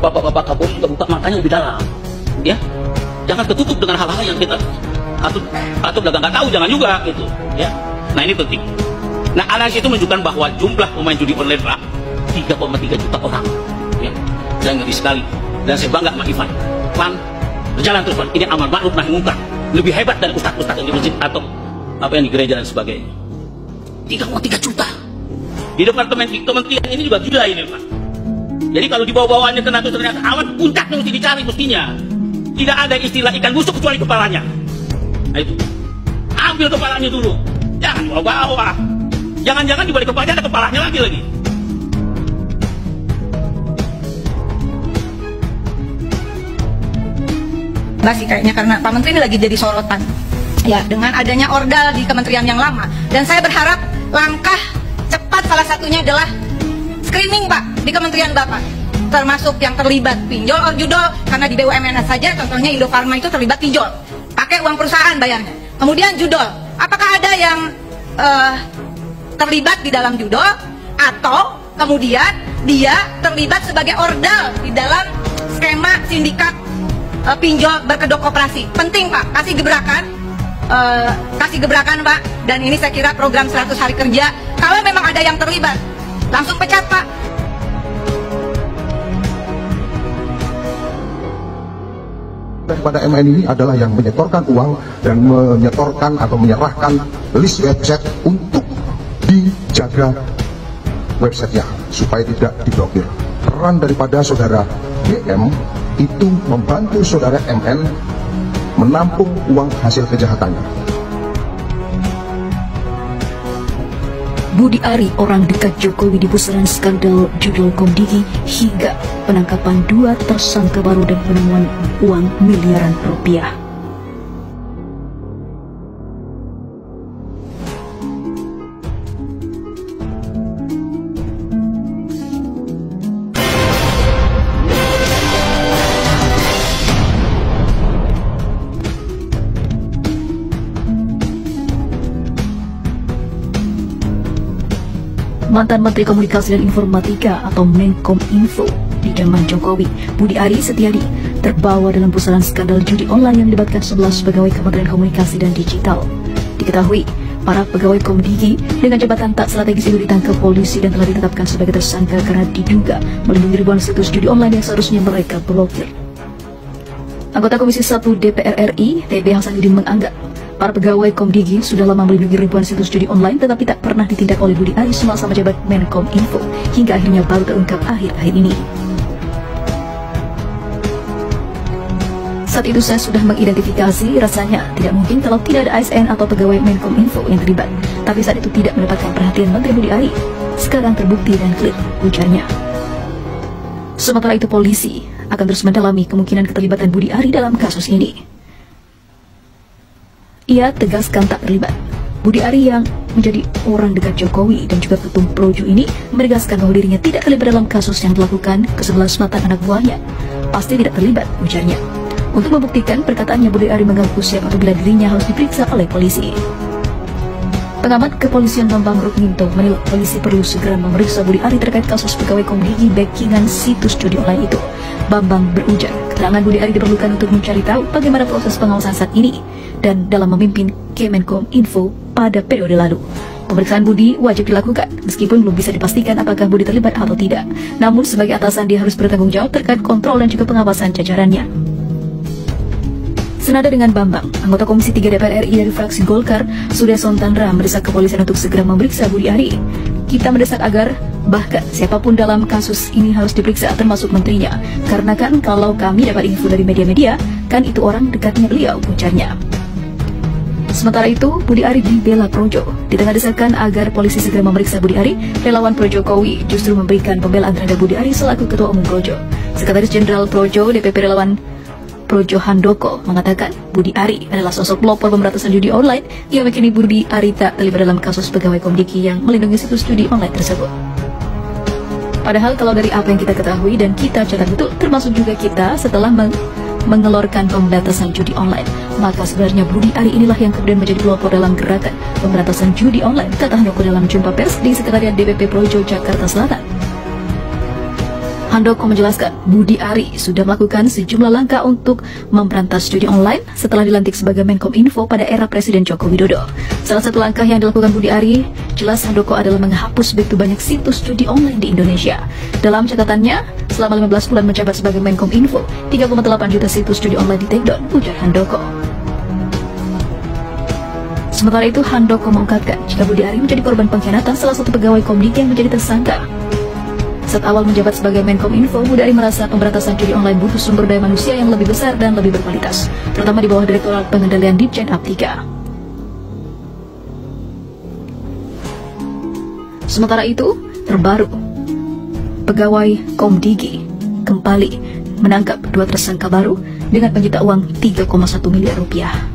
bapak-bapak Kapolri juga buka matanya lebih dalam, ya. Jangan tertutup dengan hal-hal yang kita atau nggak tahu, jangan juga gitu, ya. Nah ini penting. Nah analisis itu menunjukkan bahwa jumlah pemain judi online Pak 3,3 juta orang, ya. Dan ngeri sekali. Dan saya bangga sama Ivan. Pan berjalan terus Pan. Ini amal ma'ruf nahi munkar. Lebih hebat dari ustadz-ustadz yang di masjid atau apa yang di gereja dan sebagainya. 3,3 juta. Di departemen kementerian ini juga gila ini Pak. Jadi kalau dibawa-bawanya ternyata awan puncaknya mesti dicari mestinya. Tidak ada istilah ikan busuk kecuali kepalanya. Nah itu. Ambil kepalanya dulu. Jangan bawa-bawa. Jangan-jangan di balik kepalanya ada kepalanya lagi. Enggak sih kayaknya, karena Pak Menteri ini lagi jadi sorotan. Ya, dengan adanya ordal di kementerian yang lama. Dan saya berharap langkah cepat salah satunya adalah screening Pak di kementerian Bapak. Termasuk yang terlibat pinjol or judol, karena di BUMN saja contohnya Indofarma itu terlibat pinjol. Pakai uang perusahaan bayarnya. Kemudian judol. Apakah ada yang terlibat di dalam judol atau kemudian dia terlibat sebagai ordal di dalam skema sindikat pinjol berkedok koperasi? Penting Pak, kasih gebrakan Pak. Dan ini saya kira program 100 hari kerja. Kalau memang ada yang terlibat, langsung pecat Pak. Daripada MN ini adalah yang menyetorkan uang dan menyetorkan atau menyerahkan list website untuk dijaga websitenya supaya tidak diblokir. Peran daripada saudara BM itu membantu saudara MN menampung uang hasil kejahatannya. Budi Ari, orang dekat Jokowi di pusaran skandal judul Komdigi, hingga penangkapan 2 tersangka baru dan penemuan uang miliaran rupiah. Mantan Menteri Komunikasi dan Informatika atau Menkominfo di zaman Jokowi, Budi Ari Setiadi, terbawa dalam pusaran skandal judi online yang melibatkan 11 pegawai Kementerian Komunikasi dan Digital. Diketahui, para pegawai Komdigi dengan jabatan tak strategis itu ditangkap polisi dan telah ditetapkan sebagai tersangka karena diduga melindungi ribuan situs judi online yang seharusnya mereka blokir. Anggota Komisi 1 DPR RI, TB Hasanuddin, menganggap para pegawai Komdigi sudah lama melindungi ribuan situs judi online tetapi tak pernah ditindak oleh Budi Ari semasa menjabat Menkominfo hingga akhirnya baru terungkap akhir-akhir ini. Saat itu saya sudah mengidentifikasi, rasanya tidak mungkin kalau tidak ada ASN atau pegawai Menkominfo yang terlibat. Tapi saat itu tidak mendapatkan perhatian Menteri Budi Ari. Sekarang terbukti dan clear, ujarnya. Sementara itu polisi akan terus mendalami kemungkinan keterlibatan Budi Ari dalam kasus ini. Ia tegaskan tak terlibat. Budi Ari yang menjadi orang dekat Jokowi dan juga ketum Projo ini menegaskan bahwa dirinya tidak terlibat dalam kasus yang dilakukan ke 11 mantan anak buahnya. Pasti tidak terlibat, ujarnya. Untuk membuktikan perkataannya, Budi Ari mengaku siap apabila dirinya harus diperiksa oleh polisi. Pengamat kepolisian Bambang Rukminto menilai polisi perlu segera memeriksa Budi Ari terkait kasus pegawai Komdigi backingan situs judi online itu. Bambang berujar, keterangan Budi Ari diperlukan untuk mencari tahu bagaimana proses pengawasan saat ini dan dalam memimpin Kemenkominfo pada periode lalu. Pemeriksaan Budi wajib dilakukan, meskipun belum bisa dipastikan apakah Budi terlibat atau tidak. Namun sebagai atasan dia harus bertanggung jawab terkait kontrol dan juga pengawasan jajarannya. Senada dengan Bambang, anggota Komisi 3 DPR RI dari fraksi Golkar, Surya Sontandra, mendesak kepolisian untuk segera memeriksa Budi Ari. Kita mendesak agar bahkan siapapun dalam kasus ini harus diperiksa, termasuk menterinya. Karena kan kalau kami dapat info dari media-media, kan itu orang dekatnya beliau, ujarnya. Sementara itu, Budi Ari dibela Projo. Di tengah desakan agar polisi segera memeriksa Budi Ari, relawan Pro Jokowi justru memberikan pembelaan terhadap Budi Ari selaku Ketua Umum Projo. Sekretaris Jenderal Projo, DPP Relawan Projo Handoko, mengatakan Budi Ari adalah sosok pelopor pemberantasan judi online. Ia meyakini Budi Ari tak terlibat dalam kasus pegawai Komdigi yang melindungi situs judi online tersebut. Padahal kalau dari apa yang kita ketahui dan kita catat betul, termasuk juga kita setelah mengelorkan pemberantasan judi online, maka sebenarnya Budi Ari inilah yang kemudian menjadi pelopor dalam gerakan pemberantasan judi online, kata Handoko dalam jumpa pers di Sekretariat DPP Projo, Jakarta Selatan. Handoko menjelaskan Budi Ari sudah melakukan sejumlah langkah untuk memberantas judi online setelah dilantik sebagai Menkominfo pada era Presiden Joko Widodo. Salah satu langkah yang dilakukan Budi Ari, jelas Handoko, adalah menghapus begitu banyak situs judi online di Indonesia. Dalam catatannya, selama 15 bulan menjabat sebagai Menkominfo, 3,8 juta situs judi online di take down, ujar Handoko. Sementara itu, Handoko mengungkapkan jika Budi Ari menjadi korban pengkhianatan salah satu pegawai Komdigi yang menjadi tersangka. Saat awal menjabat sebagai Menkominfo, Budi Ari merasa pemberantasan judi online butuh sumber daya manusia yang lebih besar dan lebih berkualitas, terutama di bawah Direktorat Pengendalian Ditjen Aptika. Sementara itu, terbaru, pegawai Komdigi kembali menangkap 2 tersangka baru dengan penyita uang 3,1 miliar rupiah.